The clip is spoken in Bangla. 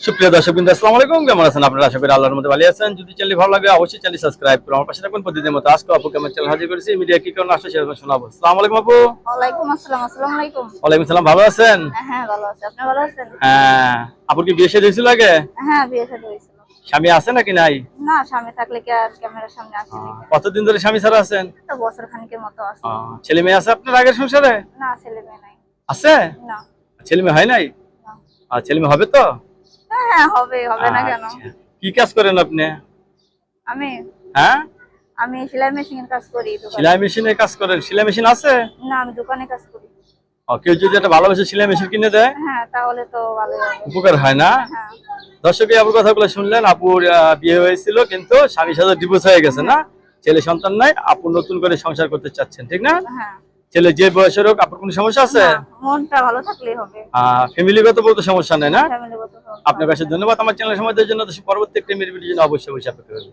সুপ্রিয় দর্শকবৃন্দ, আসসালামু আলাইকুম। কেমন আছেন আপনারা? আশা করি আল্লাহর মধ্যে ভালো আছেন। যদি চ্যানেল ভালো লাগে অবশ্যই চ্যানেল সাবস্ক্রাইব করুন। আমার পাশে থাকুন প্রতিদিনের মতো। আজকে আপুকে আমার চ্যানেল হাজির করেছি। মিডিয়া কি কারণে আসলে সেরকম শোনাবো। আসসালামু আলাইকুম আপু। ওয়ালাইকুম আসসালাম। আসসালামু আলাইকুম। ওয়ালাইকুম সালাম। ভালো আছেন? হ্যাঁ, ভালো আছি। আপনি ভালো আছেন? হ্যাঁ। আপুর কি বিয়ে শাদী হয়েছিল আগে? হ্যাঁ, বিয়ে শাদী হয়েছিল। স্বামী আছে নাকি নাই? না, স্বামী থাকলে কি আর ক্যামেরার সামনে আসেনি? কতদিন ধরে স্বামী ছাড়া আছেন? তো বছর খানিকের মতো আছে। ছেলে মেয়ে আছে আপনার আগের সংসারে? না, ছেলে মেয়ে নাই। আছে? না। ছেলে মেয়ে হয় নাই? না। ছেলে মেয়ে হবে তো? হ্যাঁ, হ্যাঁ, হবে না কেন? আচ্ছা। কি কাজ করেন আপনি? আমি হ্যাঁ? আমি সেলাই মেশিনের কাজ করি দোকানে। সেলাই মেশিনে কাজ করেন? সেলাই মেশিন আছে? না, আমি দোকানে কাজ করি। কেউ যদি একটা ভালোবেসে সেলাই মেশিন কিনে দেয় হ্যাঁ, তাহলে তো ভালোই হবে। উপকার হয় না? হ্যাঁ। দর্শক আপুর কথাগুলো শুনলেন। আপুর বিয়ে হয়েছিল কিন্তু স্বামীর সাথে ডিভোর্স হয়ে গেছে না? ছেলে সন্তান নাই। আপু নতুন করে সংসার করতে চাচ্ছেন, ঠিক না? হ্যাঁ। ছেলে যে বয়সের হোক, আপুর কোনো সমস্যা আছে? না, মনটা ভালো থাকলেই হবে। ফ্যামিলিগত বলতে সমস্যা নেই না? ফ্যামিলিগত আপনার কাছে ধন্যবাদ আমার চ্যানেল সময় দেওয়ার জন্য। পরবর্তী একটা ভিডিওর জন্য অবশ্যই অপেক্ষা করবেন।